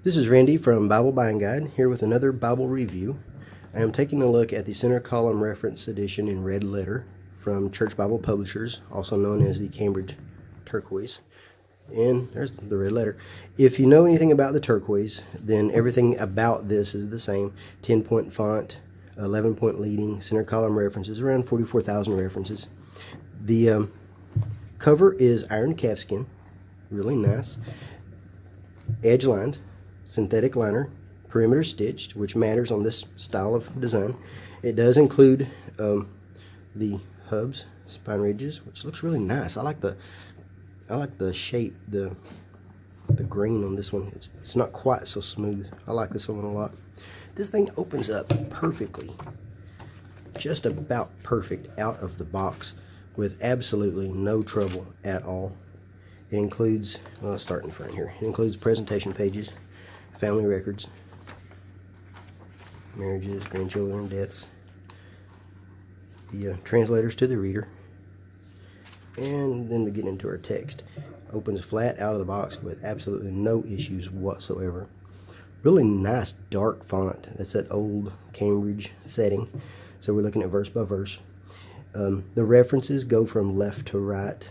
This is Randy from Bible Buying Guide, here with another Bible review. I am taking a look at the center column reference edition in red letter from Church Bible Publishers, also known as the Cambridge Turquoise. And there's the red letter. If you know anything about the turquoise, then everything about this is the same. 10-point font, 11-point leading, center column references, around 44,000 references. The cover is iron calfskin, really nice. Edge lined, synthetic liner, perimeter stitched, which matters on this style of design. It does include the hubs, spine ridges, which looks really nice. I like the shape, the grain on this one. It's not quite so smooth. I like this one a lot. This thing opens up perfectly, just about perfect out of the box with absolutely no trouble at all. It includes, well, let's start in front here. It includes presentation pages, family records, marriages, grandchildren, deaths, the translators to the reader, and then to get into our text. Opens flat out of the box with absolutely no issues whatsoever. Really nice dark font. That's that old Cambridge setting. So we're looking at verse by verse. The references go from left to right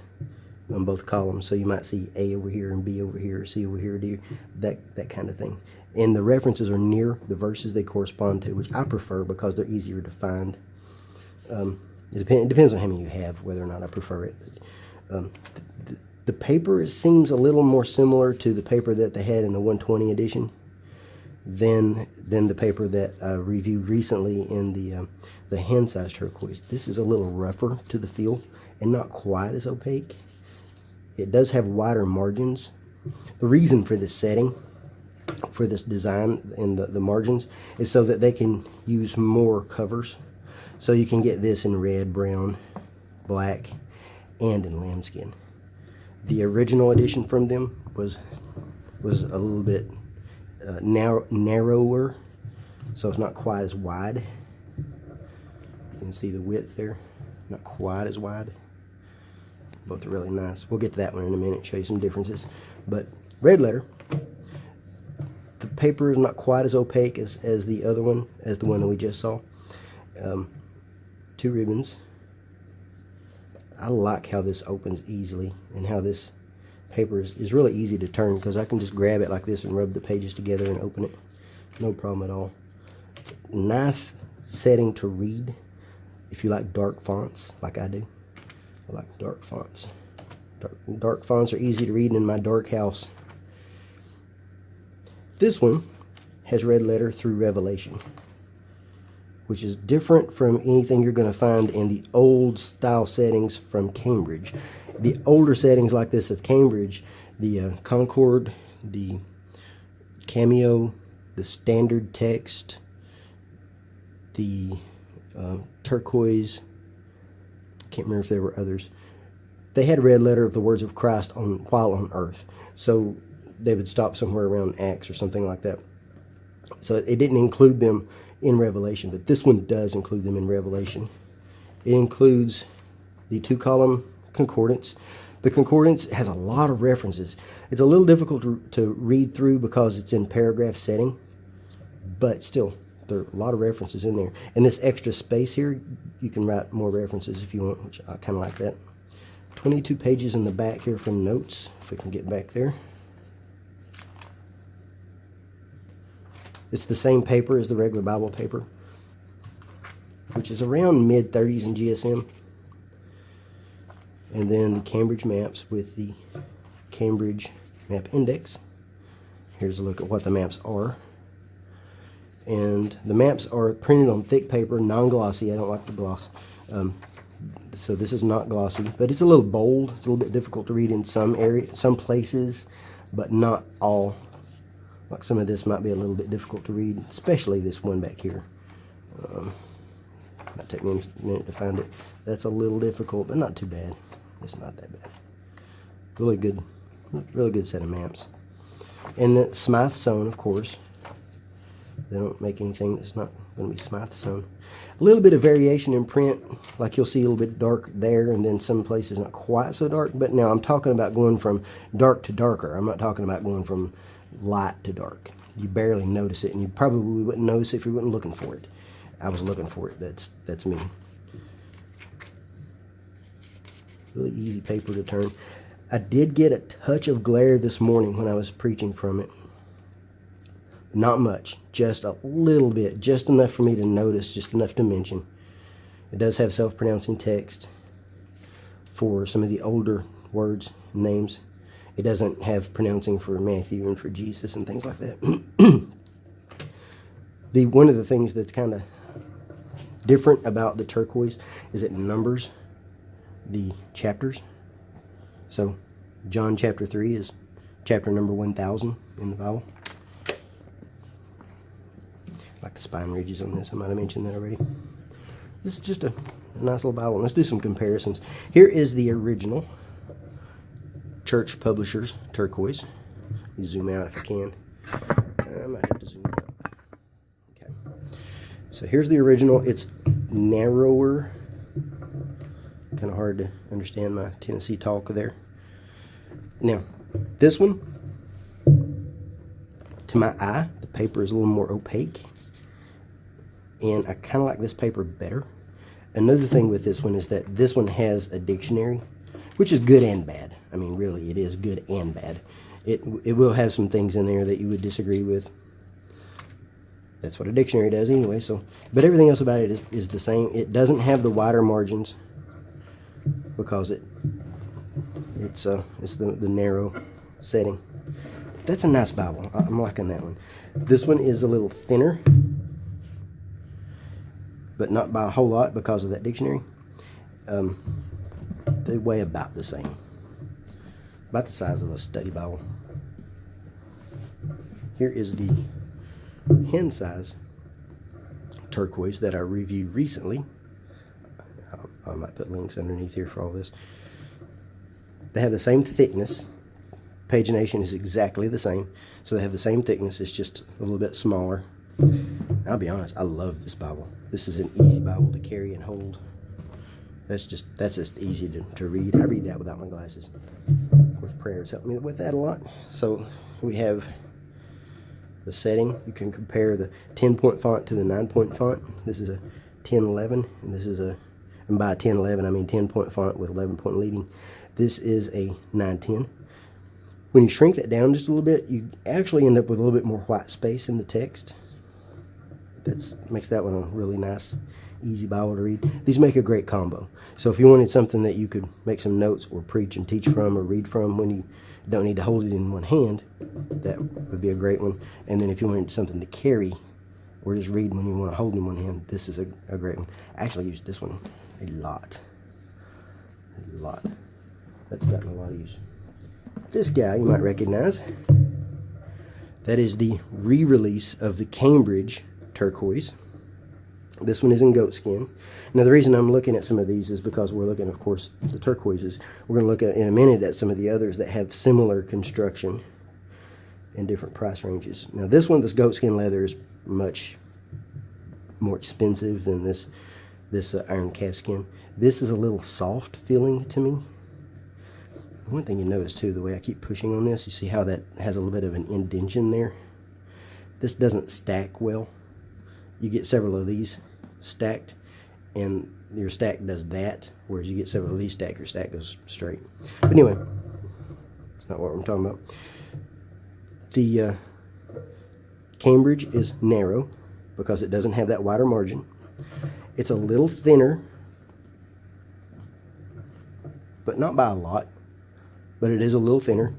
on both columns, so you might see A over here and B over here, C over here, D, that kind of thing. And the references are near the verses they correspond to, which I prefer because they're easier to find. It depends on how many you have, whether or not I prefer it. The paper seems a little more similar to the paper that they had in the 120 edition than the paper that I reviewed recently in the hand-sized turquoise. This is a little rougher to the feel and not quite as opaque. It does have wider margins. The reason for this setting, for this design in the margins, is so that they can use more covers. So you can get this in red, brown, black, and in lambskin. The original edition from them was a little bit narrower, so it's not quite as wide. You can see the width there, not quite as wide. Both are really nice. We'll get to that one in a minute, show you some differences. But red letter, the paper is not quite as opaque as the other one, as the one that we just saw. 2 ribbons. I like how this opens easily and how this paper is really easy to turn, because I can just grab it like this and rub the pages together and open it. No problem at all. It's a nice setting to read if you like dark fonts like I do. I like dark fonts. Dark fonts are easy to read in my dark house. This one has red letter through Revelation, which is different from anything you're going to find in the old style settings from Cambridge. The older settings like this of Cambridge, the Concord, the Cameo, the standard text, the turquoise, can't remember if there were others, they had red letter of the words of Christ while on earth. So they would stop somewhere around Acts or something like that. So it didn't include them in Revelation, but this one does include them in Revelation. It includes the 2-column concordance. The concordance has a lot of references. It's a little difficult to read through because it's in paragraph setting, but still, there are a lot of references in there. And this extra space here, you can write more references if you want, which I kind of like that. 22 pages in the back here from notes, if we can get back there. It's the same paper as the regular Bible paper, which is around mid-30s in GSM. And then the Cambridge maps with the Cambridge Map Index. Here's a look at what the maps are. And the maps are printed on thick paper, non-glossy. I don't like the gloss. So this is not glossy, but it's a little bold. It's a little bit difficult to read in some places, but not all. Like some of this might be a little bit difficult to read, especially this one back here. Might take me a minute to find it. That's a little difficult, but not too bad. It's not that bad. Really good set of maps. And the Smythe sewn, of course. They don't make anything that's not going to be Smythe sewn. A little bit of variation in print, like you'll see a little bit dark there, and then some places not quite so dark. But now I'm talking about going from dark to darker. I'm not talking about going from light to dark. You barely notice it, and you probably wouldn't notice it if you weren't looking for it. I was looking for it. That's me. Really easy paper to turn. I did get a touch of glare this morning when I was preaching from it. Not much, just a little bit, just enough for me to notice, just enough to mention. It does have self-pronouncing text for some of the older words, names. It doesn't have pronouncing for Matthew and for Jesus and things like that. One of the things that's kind of different about the turquoise is it numbers the chapters. So John chapter 3 is chapter number 1000 in the Bible. I like the spine ridges on this. I might have mentioned that already. This is just a nice little Bible. Let's do some comparisons. Here is the original Church Publishers Turquoise. Let me zoom out if I can. I might have to zoom out. Okay. So here's the original. It's narrower. Kind of hard to understand my Tennessee talk there. Now, this one, to my eye, the paper is a little more opaque. And I kind of like this paper better. Another thing with this one is that this one has a dictionary, which is good and bad. I mean, really, it is good and bad. It will have some things in there that you would disagree with. That's what a dictionary does anyway. So, but everything else about it is the same. It doesn't have the wider margins because it's the narrow setting. That's a nice Bible. I'm liking that one. This one is a little thinner, but not by a whole lot because of that dictionary. They weigh about the same, about the size of a study Bible. Here is the hen size turquoise that I reviewed recently. I might put links underneath here for all this. They have the same thickness. Pagination is exactly the same. So they have the same thickness, it's just a little bit smaller. I'll be honest, I love this Bible. This is an easy Bible to carry and hold. That's just easy to read. I read that without my glasses. Of course, prayers help me with that a lot. So we have the setting. You can compare the 10-point font to the 9-point font. This is a 1011, and this is and by 1011 I mean 10-point font with 11-point leading. This is a 910. When you shrink that down just a little bit, you actually end up with a little bit more white space in the text. That makes that one a really nice, easy Bible to read. These make a great combo. So if you wanted something that you could make some notes or preach and teach from or read from when you don't need to hold it in one hand, that would be a great one. And then if you wanted something to carry or just read when you want to hold it in one hand, this is a great one. I actually use this one a lot. That's gotten a lot of use. This guy you might recognize. That is the re-release of the Cambridge Turquoise. This one is in goat skin. Now the reason I'm looking at some of these is because we're looking, of course, the turquoises. We're going to look at in a minute at some of the others that have similar construction and different price ranges. Now this one, this goat skin leather, is much more expensive than this iron calf skin. This is a little soft feeling to me. One thing you notice too, the way I keep pushing on this, you see how that has a little bit of an indentation there. This doesn't stack well. You get several of these stacked, and your stack does that, whereas you get several of these stacked, your stack goes straight. But anyway, that's not what I'm talking about. The Cambridge is narrow because it doesn't have that wider margin. It's a little thinner, but not by a lot. But it is a little thinner,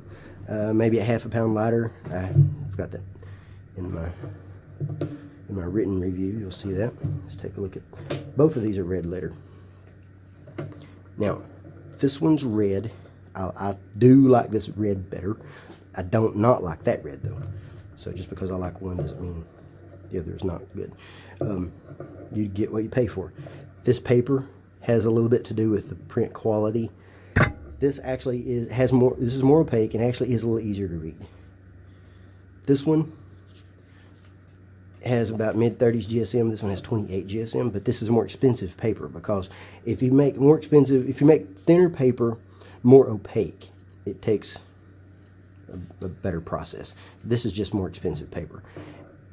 maybe a half a pound lighter. I forgot that in my written review. You'll see that. Let's take a look at both of these are red letter. Now, this one's red. I do like this red better. I don't not like that red though. So just because I like one doesn't mean the other is not good. You get what you pay for. This paper has a little bit to do with the print quality. This actually has more. This is more opaque and actually is a little easier to read. This one has about mid-30s GSM. This one has 28 GSM, but this is more expensive paper because if you make thinner paper more opaque, it takes a better process. This is just more expensive paper.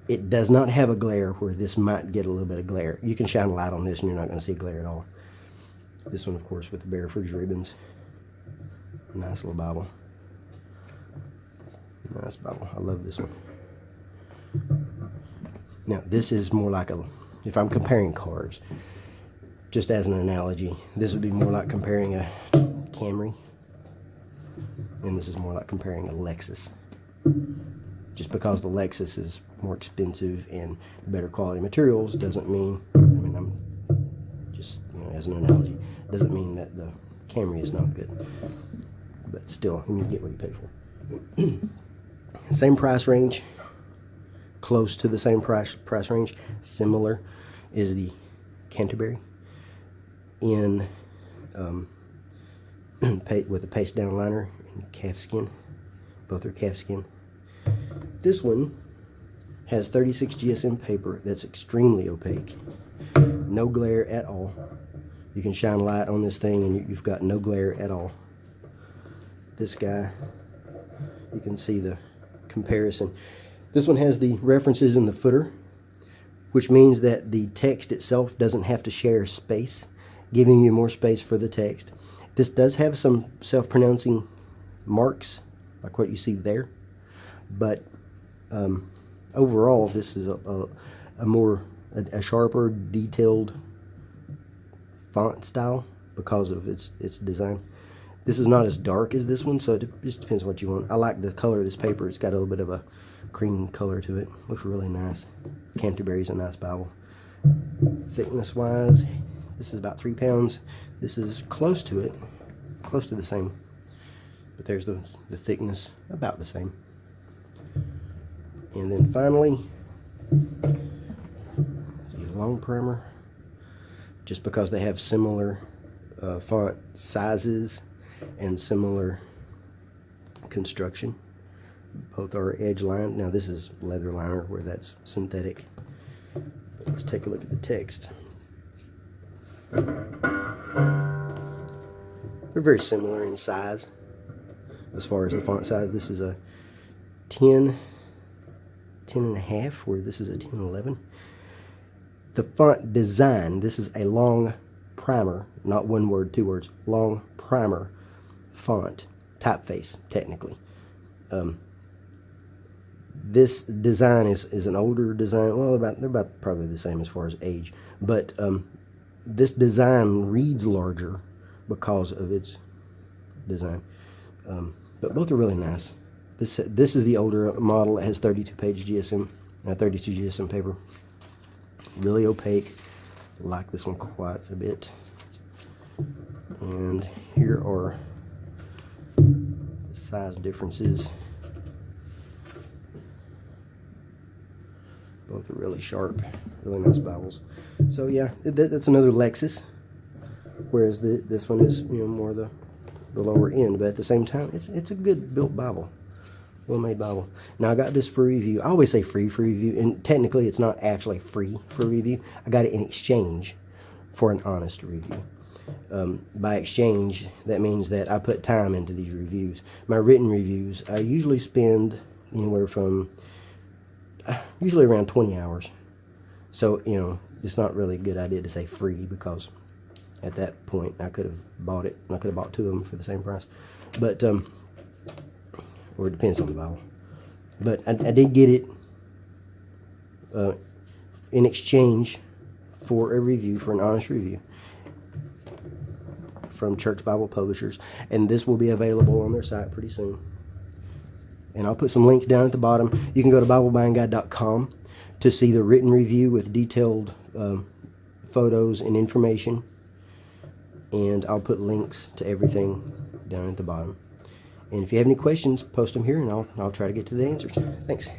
It does not have a glare where this might get a little bit of glare. You can shine a light on this and you're not going to see glare at all. This one, of course, with the Bear Fridge ribbons. Nice little Bible. Nice Bible. I love this one. Now, this is more like if I'm comparing cars, just as an analogy, this would be more like comparing a Camry, and this is more like comparing a Lexus. Just because the Lexus is more expensive and better quality materials doesn't mean, I'm just, as an analogy, doesn't mean that the Camry is not good. But still, you get what you pay for. Same price range, close to the same price range, similar is the Canterbury in with a paste down liner and calfskin. Both are calfskin. This one has 36 GSM paper that's extremely opaque. No glare at all. You can shine light on this thing and you've got no glare at all. This guy, you can see the comparison. This one has the references in the footer, which means that the text itself doesn't have to share space, giving you more space for the text. This does have some self-pronouncing marks, like what you see there, but overall, this is a sharper, detailed font style because of its design. This is not as dark as this one, so it just depends what you want. I like the color of this paper. It's got a little bit of a cream color to it. Looks really nice. Canterbury's a nice Bible. Thickness wise, this is about 3 pounds. This is close to it, close to the same. But there's the thickness, about the same. And then finally, the long primer. Just because they have similar font sizes and similar construction. Both are edge lined. Now this is leather liner where that's synthetic. But let's take a look at the text. They're very similar in size as far as the font size. This is a 10 and a half, where this is a 10-11. The font design, this is a long primer, not one word, 2 words, long primer font, typeface, technically. This design is an older design. Well, they're about probably the same as far as age, but this design reads larger because of its design. But both are really nice. This is the older model. It has 32 GSM paper. Really opaque. Like this one quite a bit. And here are the size differences. Both are really sharp, really nice Bibles. So yeah, that's another Lexus, whereas this one is more the lower end. But at the same time, it's a good built Bible, well-made Bible. Now I got this for review. I always say free for review, and technically it's not actually free for review. I got it in exchange for an honest review. By exchange, that means that I put time into these reviews. My written reviews, I usually spend anywhere from usually around 20 hours. So, it's not really a good idea to say free, because at that point I could have bought it. I could have bought 2 of them for the same price. But, or it depends on the Bible. But I did get it in exchange for a review, for an honest review from Church Bible Publishers. And this will be available on their site pretty soon. And I'll put some links down at the bottom. You can go to BibleBuyingGuide.com to see the written review with detailed photos and information. And I'll put links to everything down at the bottom. And if you have any questions, post them here and I'll try to get to the answers. Thanks.